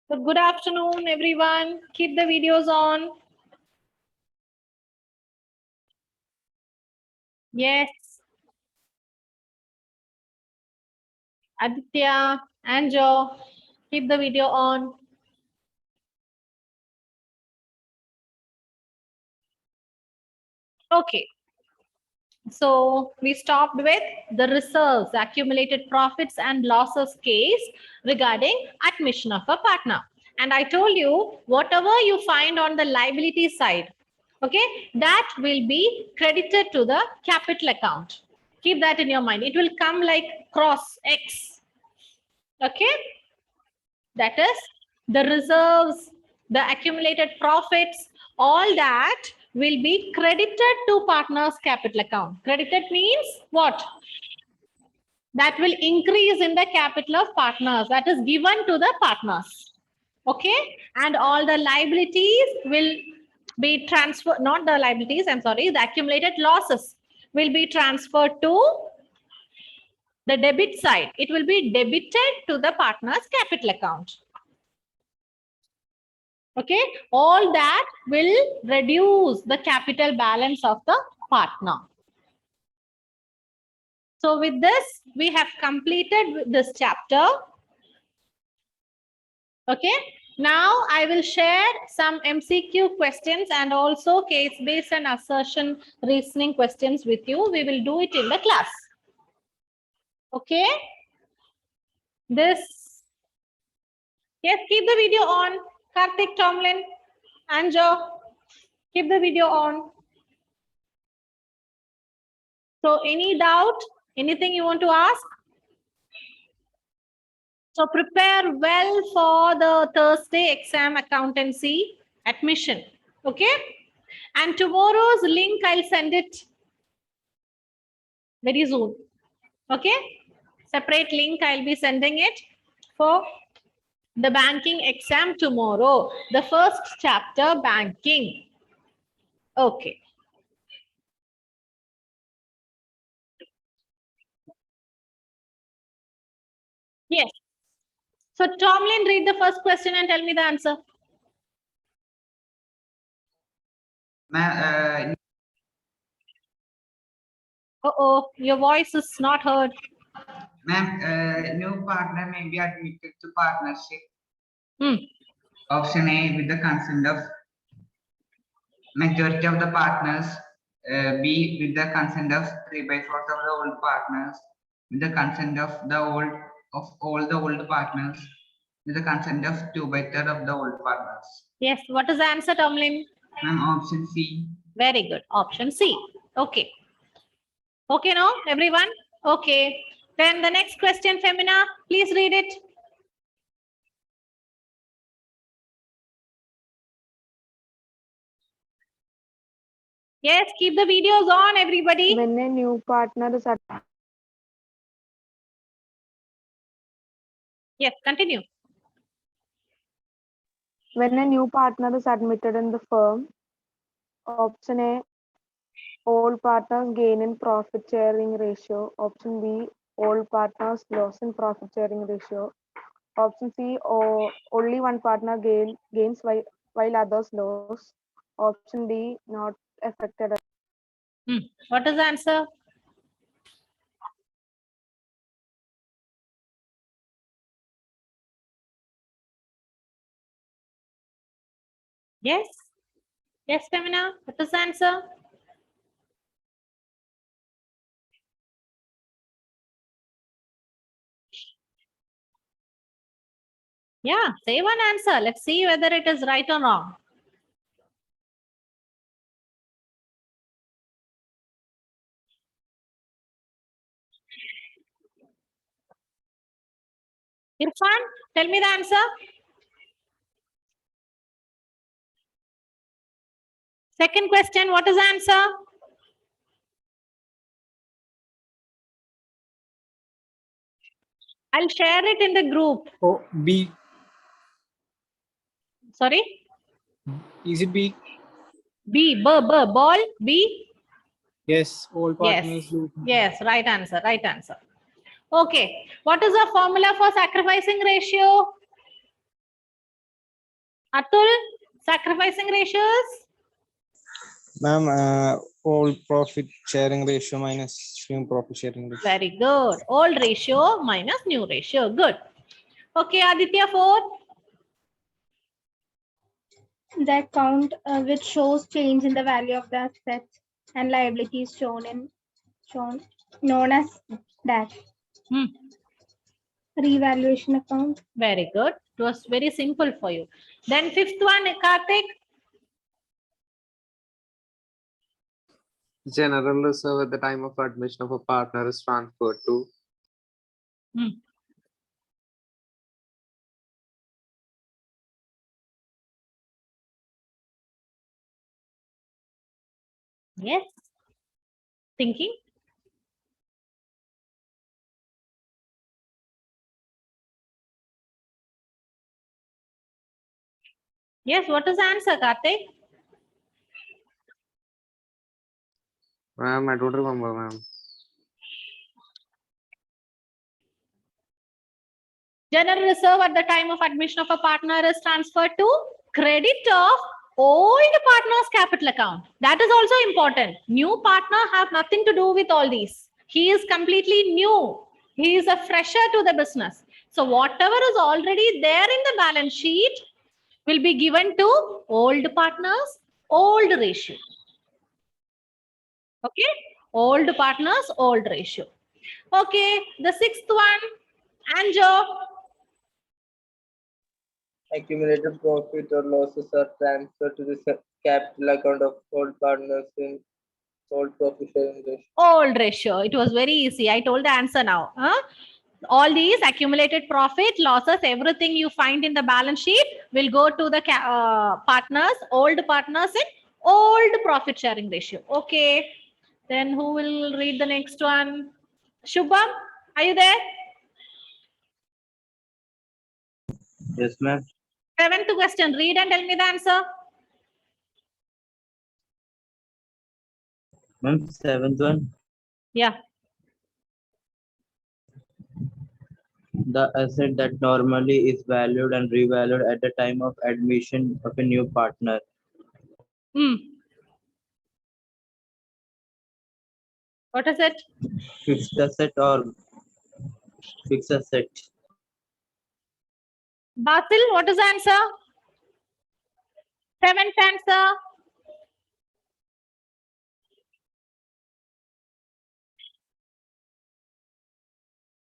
So good afternoon, everyone. Keep the videos on. Yes. Aditya, Anjo, keep the video on. Okay. So we stopped with the reserves, accumulated profits and losses case regarding admission of a partner. And I told you, whatever you find on the liability side, okay, that will be credited to the capital account. Keep that in your mind. It will come like cross X. Okay. That is the reserves, the accumulated profits, all that will be credited to partners capital account. Credited means what? That will increase in the capital of partners, that is given to the partners. Okay, and all the liabilities will be transferred, not the liabilities, I'm sorry, the accumulated losses will be transferred to the debit side. It will be debited to the partner's capital account. Okay, all that will reduce the capital balance of the partner. So with this, we have completed this chapter. Okay, now I will share some MCQ questions and also case-based and assertion reasoning questions with you. We will do it in the class. Okay, this, yes, keep the video on. Karthik, Tomlin, Anjo, keep the video on. So any doubt, anything you want to ask? So prepare well for the Thursday exam accountancy admission. Okay. And tomorrow's link, I'll send it very soon. Okay. Separate link, I'll be sending it for the banking exam tomorrow. The first chapter, banking. Okay. Yes. So Tomlin, read the first question and tell me the answer. Uh-oh, your voice is not heard. Ma'am, new partner may be admitted to partnership. Hmm. Option A, with the consent of majority of the partners. B, with the consent of 3/4 of the old partners. With the consent of all the old partners. With the consent of 2/3 of the old partners. Yes, what is the answer, Tomlin? Ma'am, option C. Very good. Option C. Okay. Okay, now, everyone? Okay. Then the next question, Femina, please read it. Yes, keep the videos on, everybody. When a new partner is Yes, continue. when a new partner is admitted in the firm, option A, all partners gain in profit sharing ratio. Option B, all partners loss in profit sharing ratio. Option C, only one partner gains while others lose. Option D, not affected. What is the answer? Yes. Yes, Femina, what is the answer? Yeah, say one answer. Let's see whether it is right or wrong. Irfan, tell me the answer. Second question, what is the answer? I'll share it in the group. Oh, B. Sorry? Is it B? B, ball, B. Yes, all partners Yes. do. Yes, right answer, right answer. Okay, what is the formula for sacrificing ratio? Atul, sacrificing ratios? Ma'am, old profit sharing ratio minus new profit sharing ratio. Very good. Old ratio minus new ratio. Good. Okay, Aditya, 4. The account which shows change in the value of the assets and liabilities shown known as DAC. Hmm. Revaluation account. Very good. It was very simple for you. Then 5th one, Karthik. General reserve at the time of admission of a partner is transferred to Hmm. Yes. Thinking. Yes, what is the answer, Karthik? ma'am. I don't remember, ma'am. General reserve at the time of admission of a partner is transferred to credit of old partner's capital account. That is also important. New partner have nothing to do with all these. He is completely new. He is a fresher to the business. So whatever is already there in the balance sheet will be given to old partners, old ratio. Okay, old partners, old ratio. Okay, the 6th one, Anjo. Accumulated profit or losses are transferred to the capital account of all partners in old profit sharing ratio. Old ratio. It was very easy. I told the answer now. Huh? All these accumulated profit, losses, everything you find in the balance sheet will go to the partners, old partners in old profit sharing ratio. Okay. Then who will read the next one? Shubham, are you there? Yes, ma'am. 7th question. Read and tell me the answer. Ma'am, 7th one. Yeah. The asset that normally is valued and revalued at the time of admission of a new partner. Hmm. What is it? Fixed asset or fixed asset. Basil, what is the answer? 7th answer.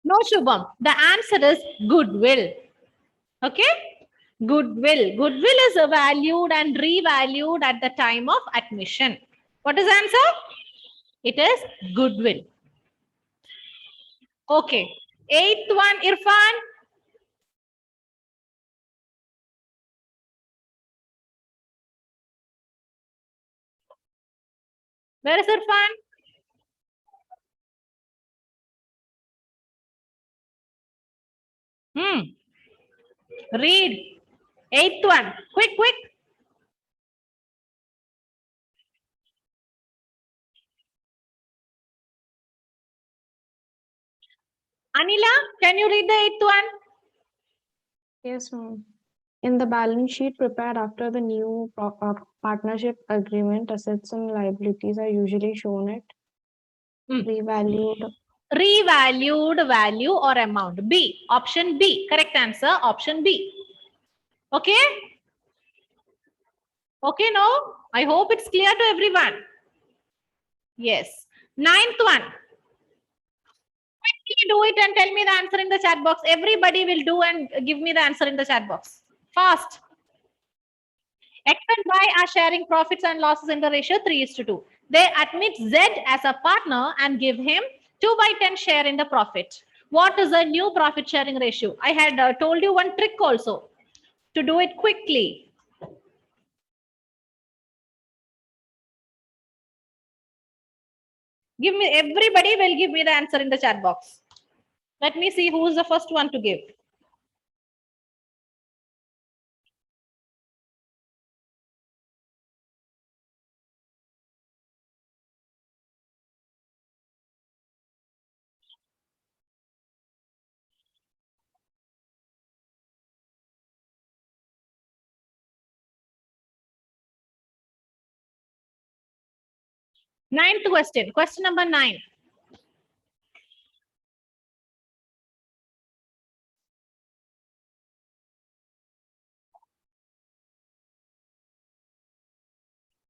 No, Shubham. The answer is goodwill. Okay? Goodwill. Goodwill is valued and revalued at the time of admission. What is the answer? It is goodwill. Okay. 8th one, Irfan. Where is Irfan? Read. 8th one. Quick, quick. Anila, can you read the 8th one? Yes, ma'am. In the balance sheet prepared after the new partnership agreement, assets and liabilities are usually shown at revalued. Revalued value or amount. B. Option B. Correct answer. Option B. Okay? Okay, no? I hope it's clear to everyone. Yes. 9th one. Quickly do it and tell me the answer in the chat box. Everybody will do and give me the answer in the chat box. Fast. X and Y are sharing profits and losses in the ratio 3:2. They admit Z as a partner and give him 2/10 share in the profit. What is the new profit sharing ratio? I had told you one trick also to do it quickly. Give me, everybody will give me the answer in the chat box. Let me see who is the first one to give. Ninth question. Question number 9.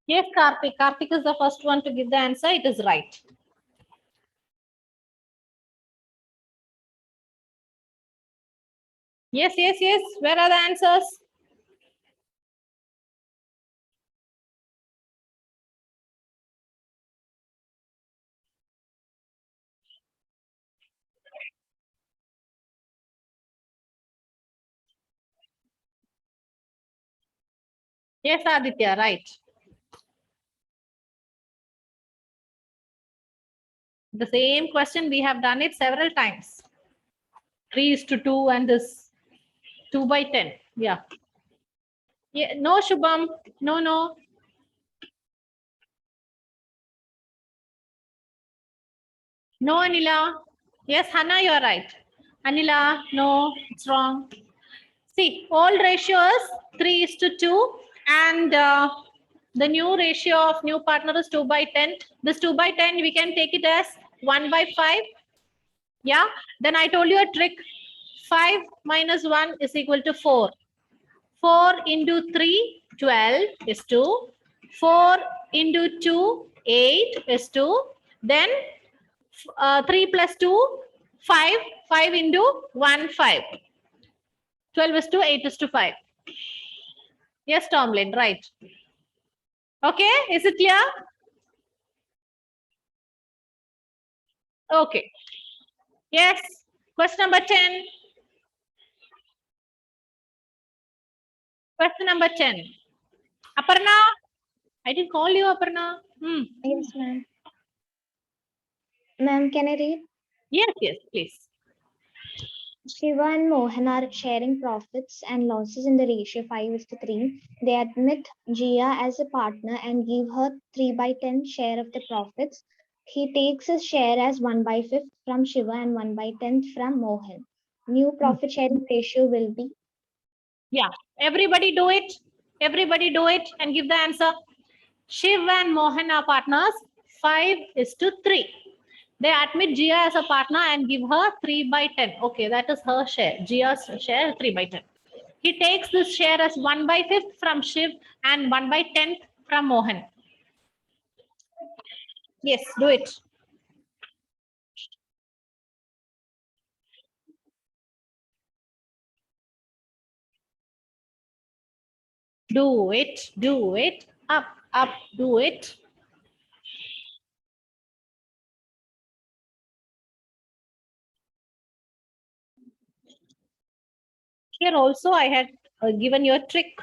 Yes, Karthik. Karthik is the first one to give the answer. It is right. Yes, yes, yes. Where are the answers? Yes, Aditya, right. The same question, we have done it several times. 3:2 and this 2/10. Yeah. Yeah. No, Shubham. No, no. No, Anila. Yes, Hannah, you're right. Anila, no, it's wrong. See, old ratio is 3:2, and the new ratio of new partner is 2/10. This 2/10, we can take it as 1/5. Yeah. Then I told you a trick. 5 minus 1 is equal to 4. 4 into 3, 12 is 2. 4 into 2, 8 is 2. Then 3 plus 2, 5. 5 into 1, 5. 12 is to 8 is to 5. Yes, Tomlin, right. Okay, is it clear? Okay. Yes. Question number 10. Question number 10. Aparna, I didn't call you, Aparna. Yes, ma'am. Ma'am, can I read? Yes, yes, please. Shiva and Mohan are sharing profits and losses in the ratio 5:3. They admit Jia as a partner and give her 3/10 share of the profits. He takes his share as 1/5 from Shiva and 1/10 from Mohan. New profit sharing ratio will be. Yeah, everybody do it. Everybody do it and give the answer. Shiv and Mohan are partners. 5:3. They admit Jia as a partner and give her 3/10. Okay, that is her share. Jia's share 3/10. He takes this share as 1/5 from Shiv and 1/10 from Mohan. Yes, do it. Do it. Do it. Up, up, do it. Here also I had given you a trick.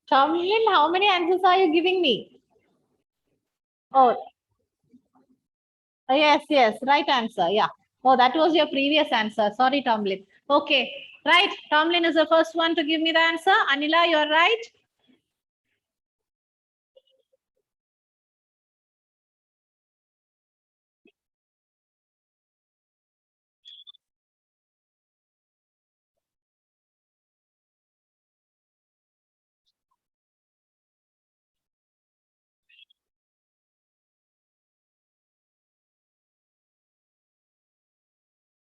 Tomlin, how many answers are you giving me? Oh, yes, yes, right answer. Yeah. Oh, that was your previous answer. Sorry, Tomlin. Okay, right. Tomlin is the first one to give me the answer. Anila, you're right.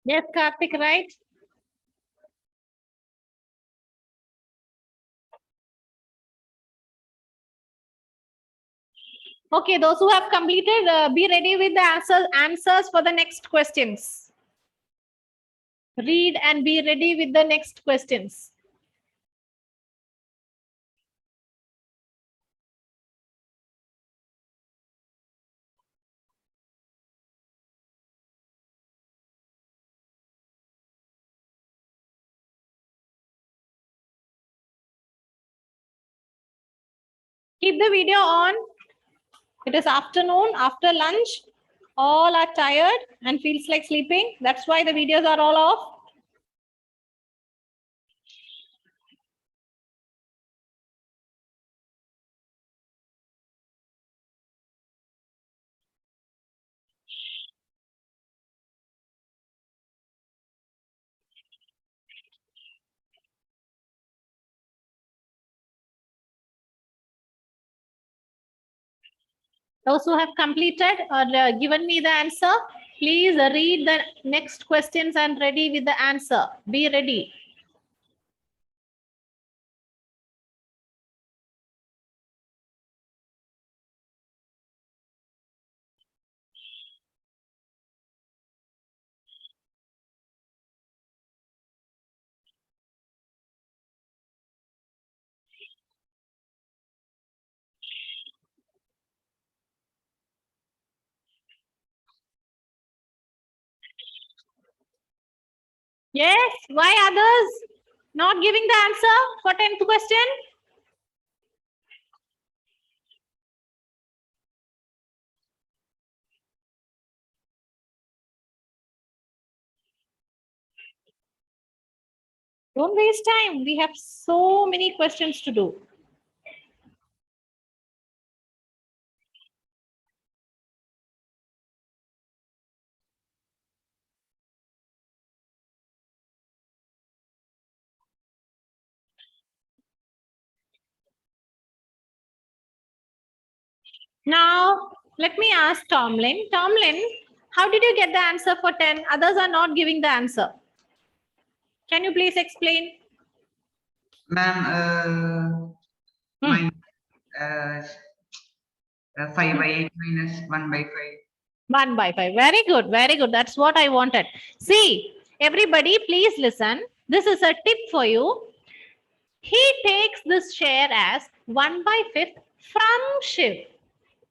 Yes, Karthik, right? Okay, those who have completed, be ready with the answers for the next questions. Read and be ready with the next questions. Keep the video on. It is afternoon, after lunch. All are tired and feels like sleeping. That's why the videos are all off. Those who have completed or given me the answer, please read the next questions and ready with the answer. Be ready. Yes, why others not giving the answer for 10th question? Don't waste time. We have so many questions to do. Now, let me ask Tomlin. Tomlin, how did you get the answer for 10? Others are not giving the answer. Can you please explain? Ma'am, mine 5 by 8 minus 1 by 5. 1 by 5. Very good. Very good. That's what I wanted. See, everybody, please listen. This is a tip for you. He takes this share as 1 by 5th from Shiv,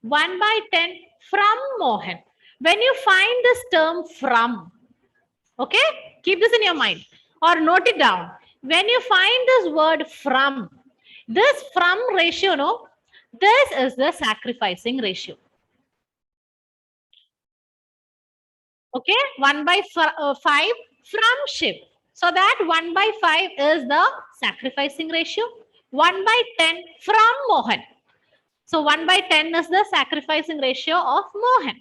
1 by 10 from Mohan. When you find this term from, okay, keep this in your mind or note it down. When you find this word from, this from ratio, no, this is the sacrificing ratio. Okay, 1 by 5 from Shiv. So that 1 by 5 is the sacrificing ratio. 1 by 10 from Mohan. So 1 by 10 is the sacrificing ratio of Mohan.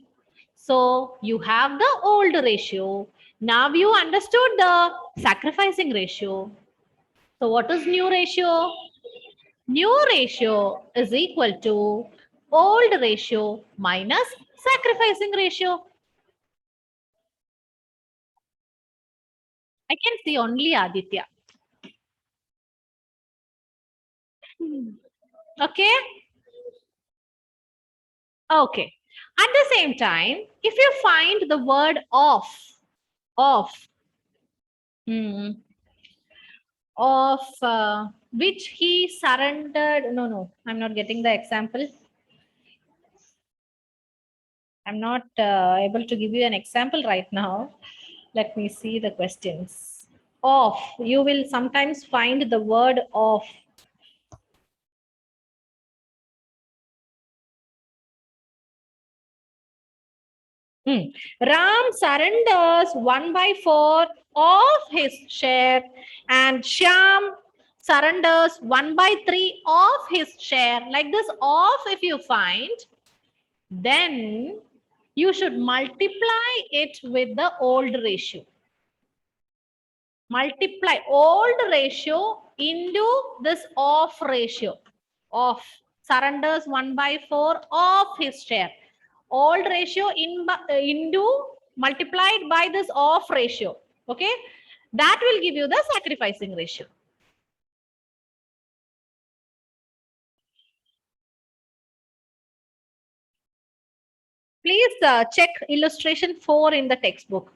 So you have the old ratio. Now you understood the sacrificing ratio. So what is new ratio? New ratio is equal to old ratio minus sacrificing ratio. I can see only Aditya. Okay. Okay. At the same time, if you find the word of, which he surrendered, no, I'm not getting the example. I'm not able to give you an example right now. Let me see the questions. Of, you will sometimes find the word of. Ram surrenders 1 by 4 of his share and Shyam surrenders 1 by 3 of his share. Like this, of if you find, then you should multiply it with the old ratio. Multiply old ratio into this of ratio. Of surrenders 1 by 4 of his share. Old ratio into multiplied by this of ratio. Okay, that will give you the sacrificing ratio. Please check illustration 4 in the textbook.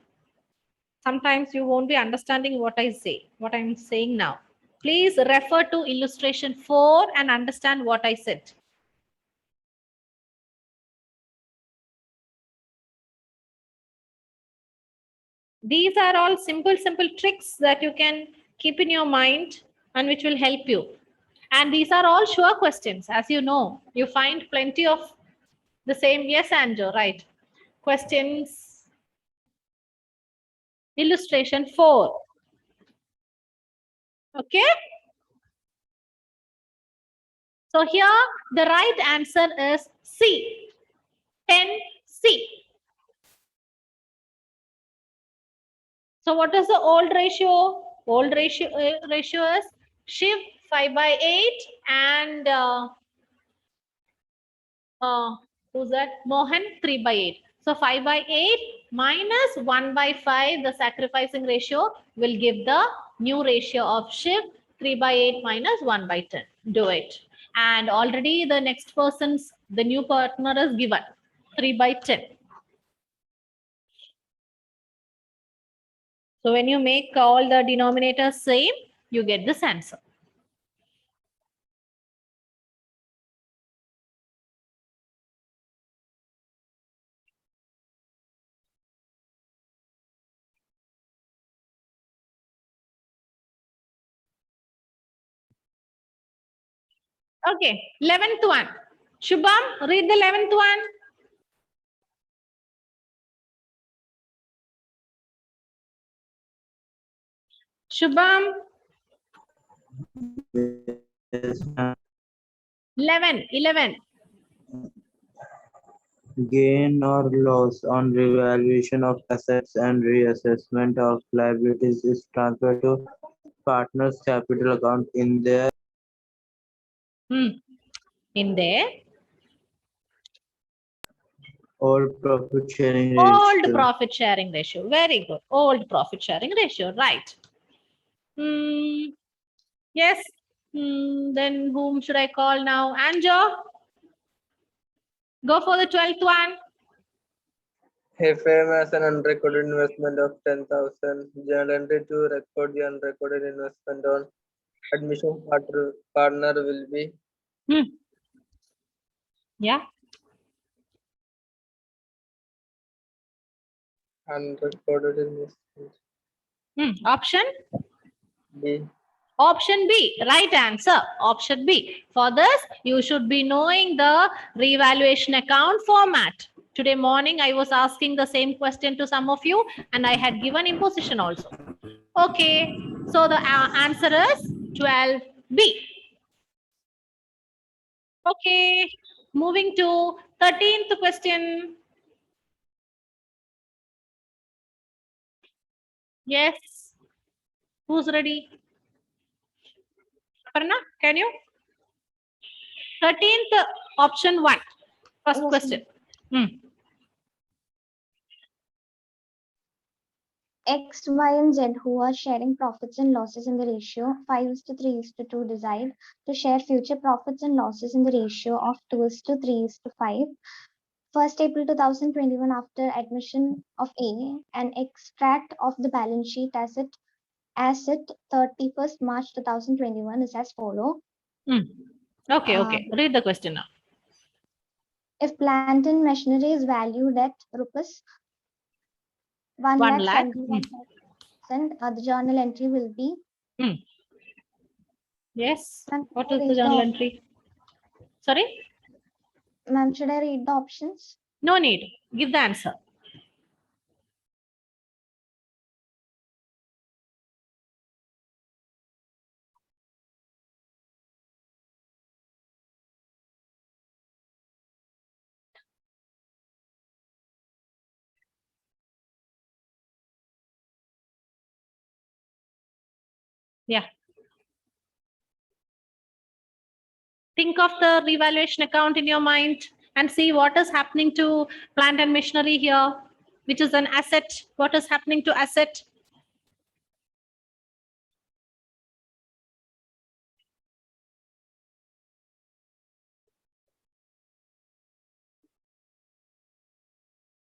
Sometimes you won't be understanding what I say, what I'm saying now. Please refer to illustration 4 and understand what I said. These are all simple tricks that you can keep in your mind and which will help you. And these are all sure questions. As you know, you find plenty of the same. Yes, Andrew, right. Questions. Illustration 4. Okay. So here the right answer is C. 10C. So what is the old ratio? Old ratio is Shiv 5/8 and who's that? Mohan 3/8. So 5/8 minus 1/5, the sacrificing ratio will give the new ratio of Shiv 3/8 minus 1/10. Do it. And already the next person's, the new partner is given 3/10. So when you make all the denominators same, you get this answer. Okay, 11th one. Shubham, read the 11th one. Shubham, 11. Gain or loss on revaluation of assets and reassessment of liabilities is transferred to partner's capital account in their In there, old profit sharing old ratio. profit sharing ratio. Very good. Old profit sharing ratio. Right. Yes. Then whom should I call now? Anjo? Go for the 12th one. A firm has an unrecorded investment of 10,000. Journal entry to record the unrecorded investment on admission partner will be Yeah. unrecorded investment. Option? B. Option B, right answer. Option B. For this, you should be knowing the revaluation account format. Today morning, I was asking the same question to some of you, and I had given imposition also. Okay, so the answer is 12B. Okay, moving to 13th question. Yes, who's ready? Aparna, can you? 13th, option 1. First Yes, question. X, Y, and Z, who are sharing profits and losses in the ratio 5:3:2, decide to share future profits and losses in the ratio of 2:3:5. 1st April 2021, after admission of A, an extract of the balance sheet as it 31st March 2021 is as follow. Okay. Read the question now. If plant and machinery is valued at rupees 1,71,000, the journal entry will be. Yes. Ma'am, What should is I the read journal entry? Sorry? Ma'am, should I read the options? No need. Give the answer. Yeah. Think of the revaluation account in your mind and see what is happening to plant and machinery here, which is an asset. What is happening to asset?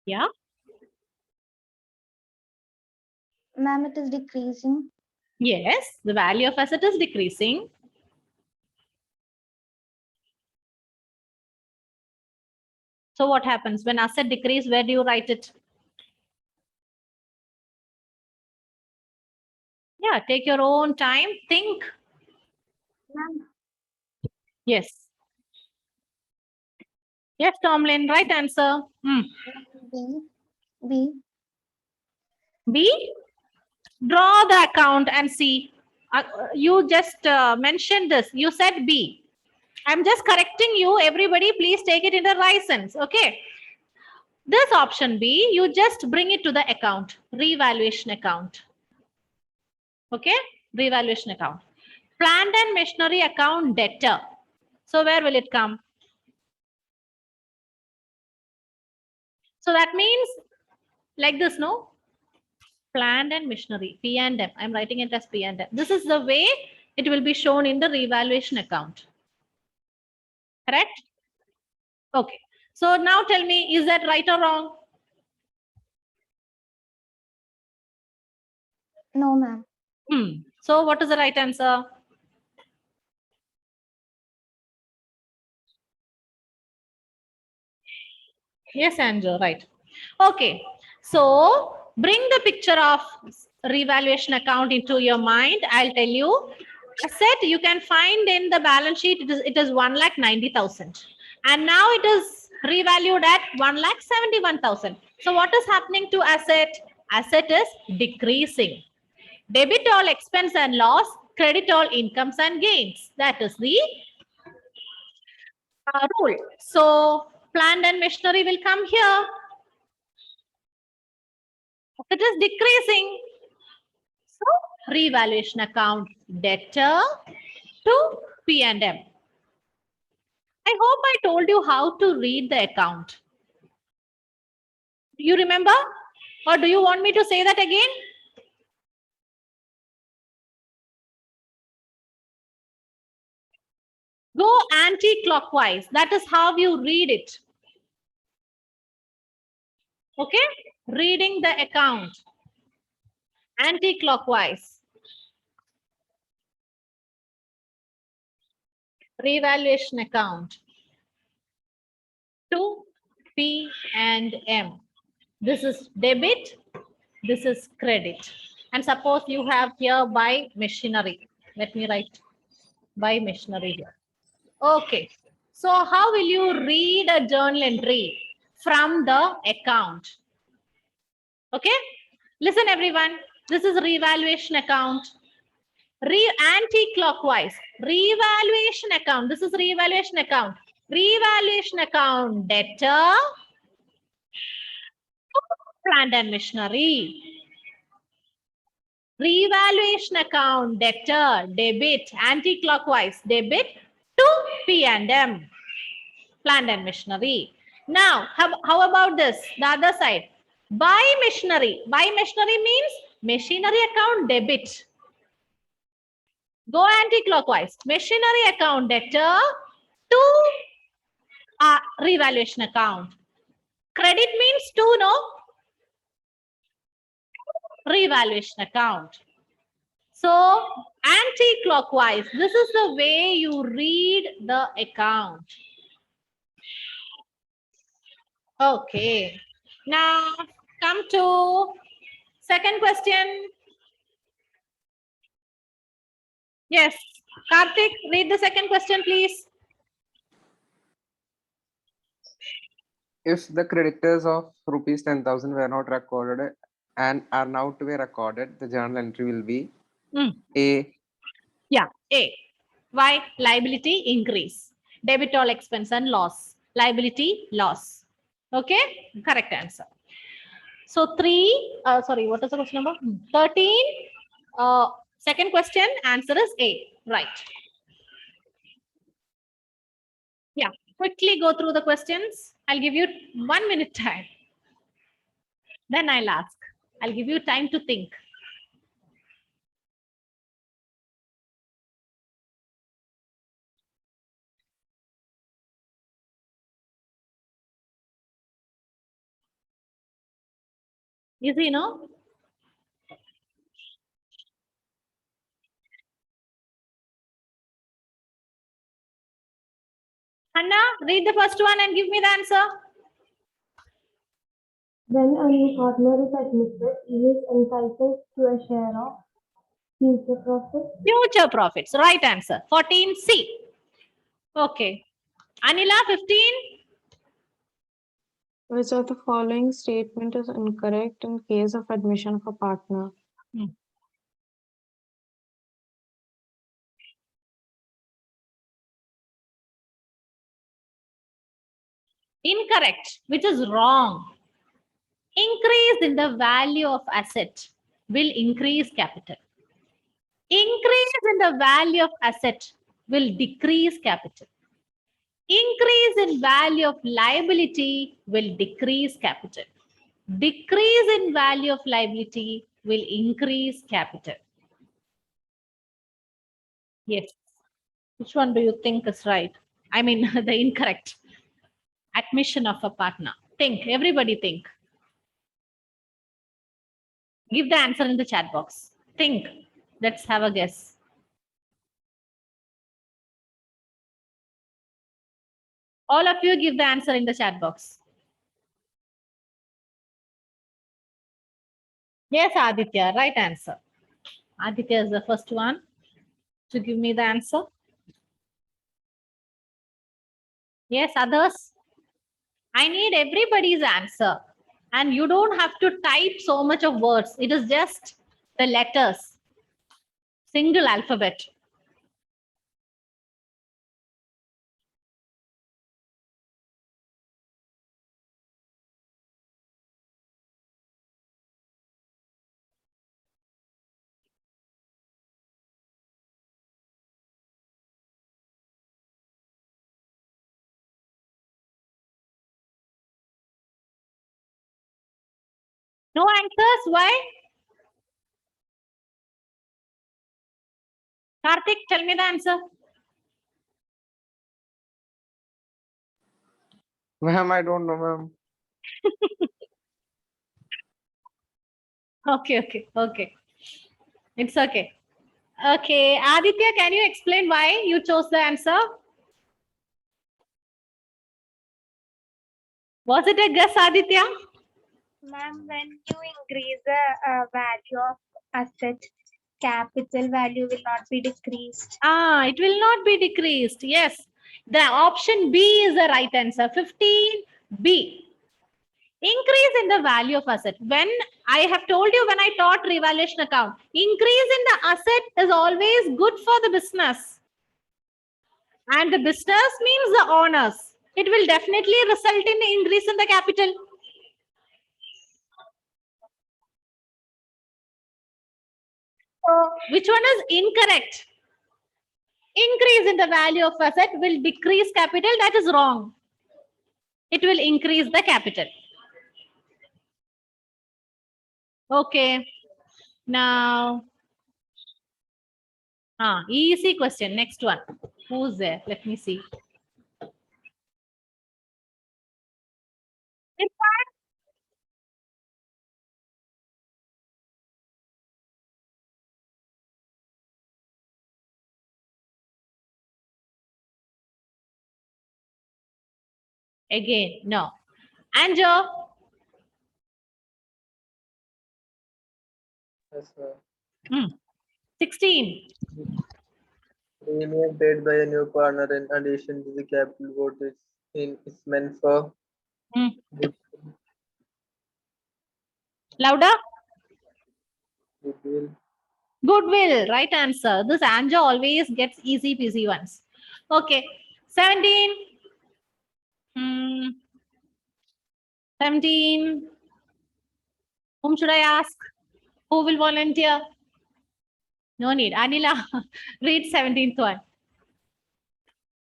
Yeah. Ma'am, it is decreasing. Yes, the value of asset is decreasing. So what happens when asset decrease? Where do you write it? Yeah, take your own time. Think. Ma'am, Yes. Yes, Tomlin, right answer. B. B. B, draw the account and see. You just mentioned this. You said B. I'm just correcting you. Everybody, please take it in the right sense. Okay. This option B, you just bring it to the account, revaluation account. Okay, revaluation account. Plant and machinery account debtor. So where will it come? So that means like this, no? Plant and machinery, P and M. I'm writing it as P and M. This is the way it will be shown in the revaluation account. Correct? Okay. So now tell me, is that right or wrong? No, ma'am. So what is the right answer? Yes, Andrew, right. Okay. So bring the picture of revaluation account into your mind. I'll tell you. Asset you can find in the balance sheet, it is 1,90,000. And now it is revalued at 1,71,000. So what is happening to asset? Asset is decreasing. Debit all expense and loss, credit all incomes and gains. That is the rule. So plant and machinery will come here. It is decreasing. So revaluation account debtor to P&M. I hope I told you how to read the account. You remember? Or do you want me to say that again? Go anti-clockwise. That is how you read it. Okay? Reading the account. Anti-clockwise. Revaluation account. To P and M. This is debit. This is credit. And suppose you have here buy machinery. Let me write buy machinery here. Okay. So how will you read a journal entry from the account? Okay. Listen, everyone. This is revaluation account. Anti-clockwise. Revaluation account. This is revaluation account. Revaluation account debtor. Plant and machinery. Revaluation account debtor. Debit. Anti-clockwise. Debit to P&M. Plant and machinery. Now, how about this? The other side. Buy machinery. Buy machinery means machinery account debit. Go anti-clockwise. Machinery account debtor to revaluation account. Credit means to, no? Revaluation account. So, anti-clockwise. This is the way you read the account. Okay. Now, come to second question. Yes. Karthik, read the second question, please. If the creditors of rupees 10,000 were not recorded and are now to be recorded, the journal entry will be A. Yeah, A. Why? Liability increase. Debit all expense and loss. Liability loss. Okay, correct answer. So 3, sorry, what is the question number? 13. Second question, answer is A. Right. Yeah, quickly go through the questions. I'll give you 1 minute time. Then I'll ask. I'll give you time to think. Easy, no? Anna, read the first one and give me the answer. When a new partner is admitted, he is entitled to a share of future profits. Future profits. Right answer. 14C. Okay. Anila, 15. Which of the following statement is incorrect in case of admission of a partner? Incorrect, which is wrong. Increase in the value of asset will increase capital. Increase in the value of asset will decrease capital. Increase in value of liability will decrease capital. Decrease in value of liability will increase capital. Yes. Which one do you think is right? I mean, the incorrect. Admission of a partner. Think, everybody think. Give the answer in the chat box. Think. Let's have a guess. All of you give the answer in the chat box. Yes, Aditya, right answer. Aditya is the first one to give me the answer. Yes, others? I need everybody's answer. And you don't have to type so much of words. It is just the letters. Single alphabet. No answers? Why? Karthik, tell me the answer. Ma'am, I don't know, ma'am. Okay. It's okay. Okay, Aditya, can you explain why you chose the answer? Was it a guess, Aditya? Ma'am, when you increase the value of asset, capital value will not be decreased. It will not be decreased. Yes. The option B is the right answer. 15B. Increase in the value of asset. When I have told you when I taught revaluation account, increase in the asset is always good for the business. And the business means the owners. It will definitely result in the increase in the capital. So, which one is incorrect? Increase in the value of asset will decrease capital. That is wrong. It will increase the capital. Okay. Now, easy question. Next one. Who's there? Let me see. Again, no. Anjo, Yes, sir. 16. Premium paid by a new partner in addition to the capital what is meant for. Louder. Goodwill. Goodwill. Right answer. This Anjo always gets easy peasy ones. Okay. 17. 17. Whom should I ask? Who will volunteer? No need. Anila, read 17th one.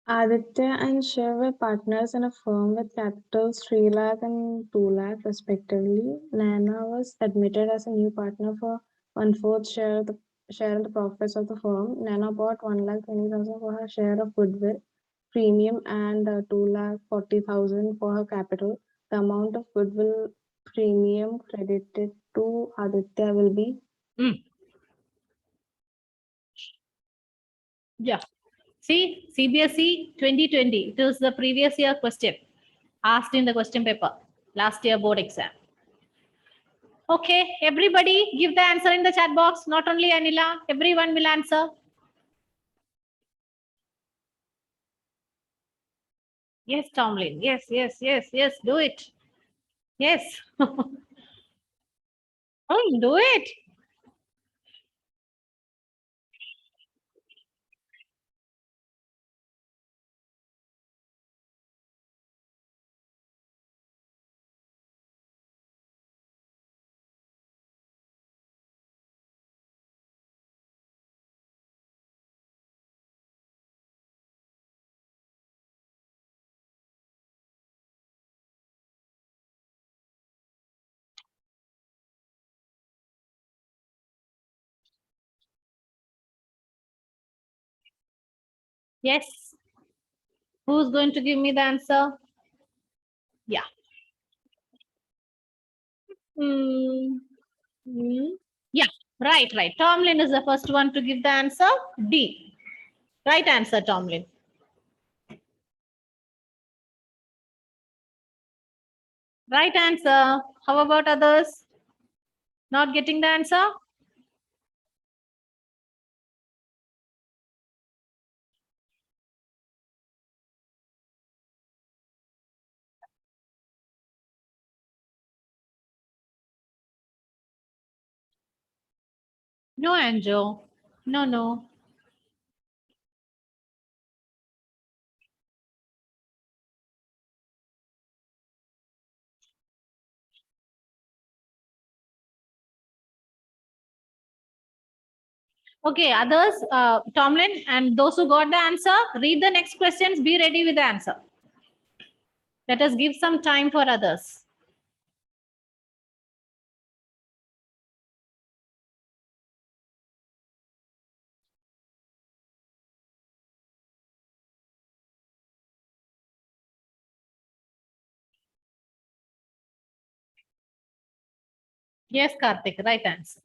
Aditya and Shiv were partners in a firm with capitals 3 lakh and 2 lakh respectively. Nana was admitted as a new partner for 1/4 share in the profits of the firm. Nana bought 1,20,000 for her share of goodwill premium and 2,40,000 for her capital. The amount of goodwill premium credited to Aditya will be. Yeah. See, CBSE 2020. It is the previous year question asked in the question paper, last year board exam. Okay, everybody give the answer in the chat box. Not only Anila, everyone will answer. Yes, Tomlin. Yes, yes, yes, yes. Do it. Yes. Do it. Yes. Who's going to give me the answer? Yeah. Hmm. Hmm. Yeah. Right, right. Tomlin is the first one to give the answer. D. Right answer, Tomlin. Right answer. How about others? Not getting the answer? No, Anjo. No, no. Okay, others, Tomlin and those who got the answer, read the next questions, be ready with the answer. Let us give some time for others. Yes, Karthik, right answer.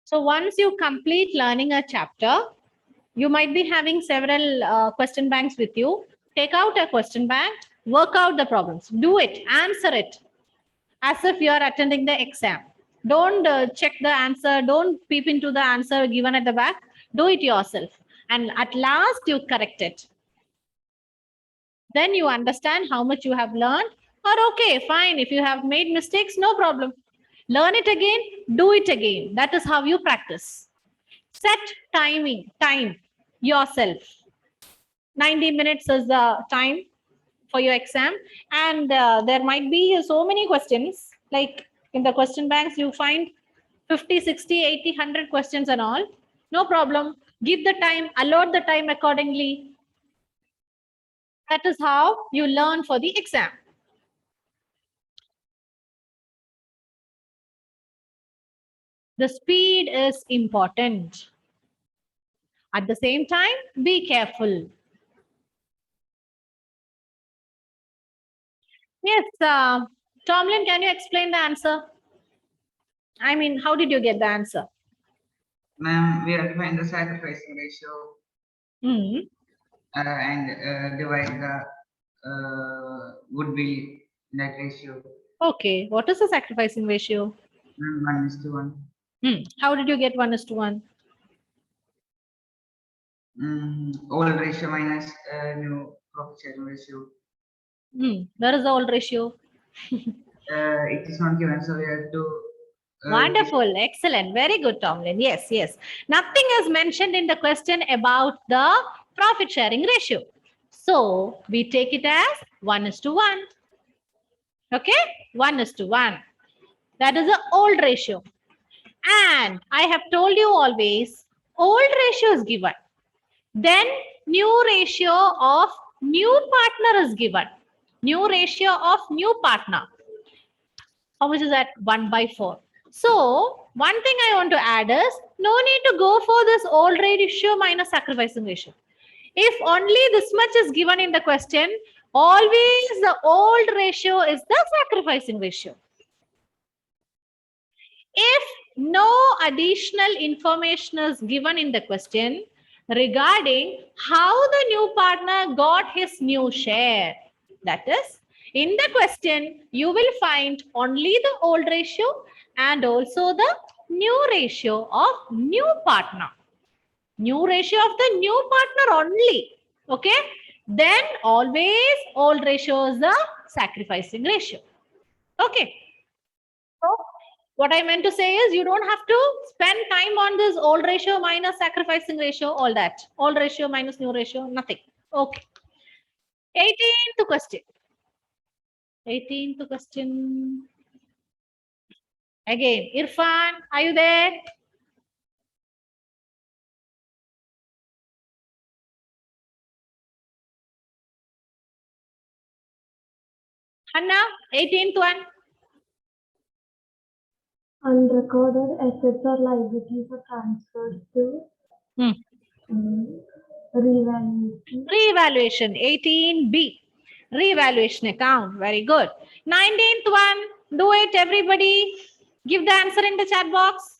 So once you complete learning a chapter, you might be having several question banks with you. Take out a question bank, work out the problems, do it, answer it as if you are attending the exam. Don't check the answer, don't peep into the answer given at the back. Do it yourself. And at last you correct it. Then you understand how much you have learned. Or okay, fine. If you have made mistakes, no problem. Learn it again, do it again. That is how you practice. Set time yourself. 90 minutes is the time for your exam. And there might be so many questions. Like in the question banks, you find 50, 60, 80, 100 questions and all. No problem. Give the time, allot the time accordingly. That is how you learn for the exam. The speed is important. At the same time, be careful. Yes, Tomlin, can you explain the answer? I mean, how did you get the answer? Ma'am, we have to find the sacrificing ratio Hmm. and divide the goodwill net ratio. Okay, what is the sacrificing ratio? 1:1. How did you get 1:1? Old ratio minus new profit sharing ratio. Where is the old ratio? It is not given, so we have to. Wonderful, excellent, very good, Tomlin. Yes, yes. Nothing is mentioned in the question about the profit sharing ratio. So we take it as 1:1. Okay, 1:1. That is the old ratio. And I have told you always, old ratio is given. Then new ratio of new partner is given. New ratio of new partner. How much is that? 1/4. So one thing I want to add is, no need to go for this old ratio minus sacrificing ratio. If only this much is given in the question, always the old ratio is the sacrificing ratio. If no additional information is given in the question regarding how the new partner got his new share, that is, In the question, you will find only the old ratio and also the new ratio of new partner. New ratio of the new partner only. Okay. Then always old ratio is the sacrificing ratio. Okay. So what I meant to say is you don't have to spend time on this old ratio minus sacrificing ratio, all that. Old ratio minus new ratio, nothing. Okay. 18th question. 18th question. Again, Irfan, are you there? Hanna, 18th one. Unrecorded assets or liabilities are transferred to revaluation. Revaluation, 18B. Revaluation account, very good. 19th one, do it everybody. Give the answer in the chat box.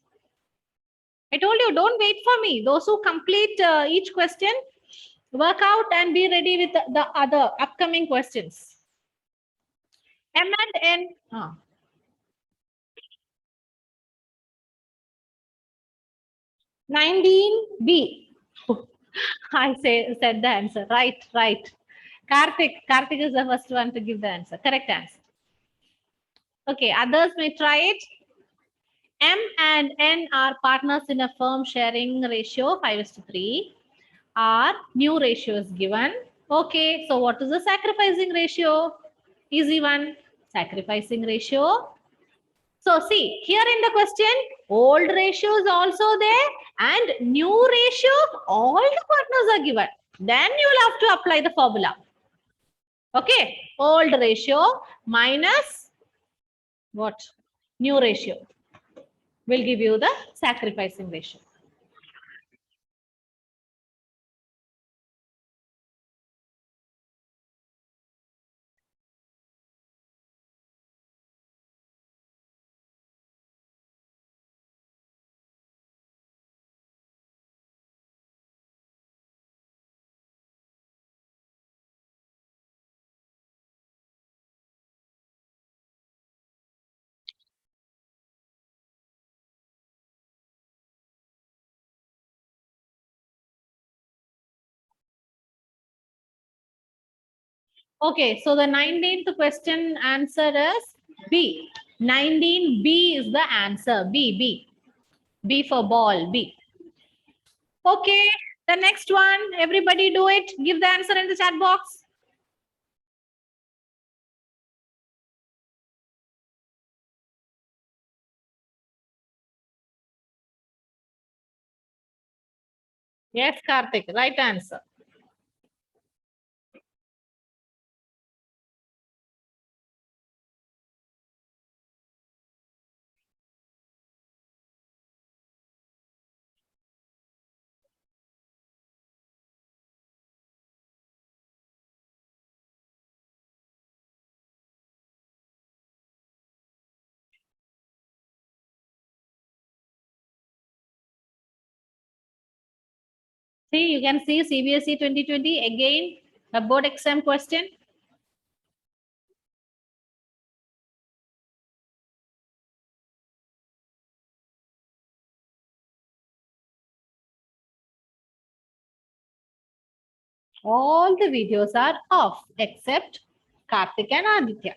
I told you, don't wait for me. Those who complete each question, work out and be ready with the other upcoming questions. M and N. 19B. I said the answer. Right. Karthik is the first one to give the answer. Correct answer. Okay, others may try it. M and N are partners in a firm sharing ratio 5:3. Our new ratio is given. Okay, so what is the sacrificing ratio? Easy one. Sacrificing ratio. So see, here in the question, old ratio is also there and new ratio, all the partners are given. Then you will have to apply the formula. Okay, old ratio minus what? New ratio will give you the sacrificing ratio. Okay, so the 19th question answer is B. 19B is the answer. B for ball, B. Okay, the next one, everybody do it. Give the answer in the chat box. Yes, Karthik, right answer. See, you can see CBSE 2020 again, a board exam question. All the videos are off except Karthik and Aditya.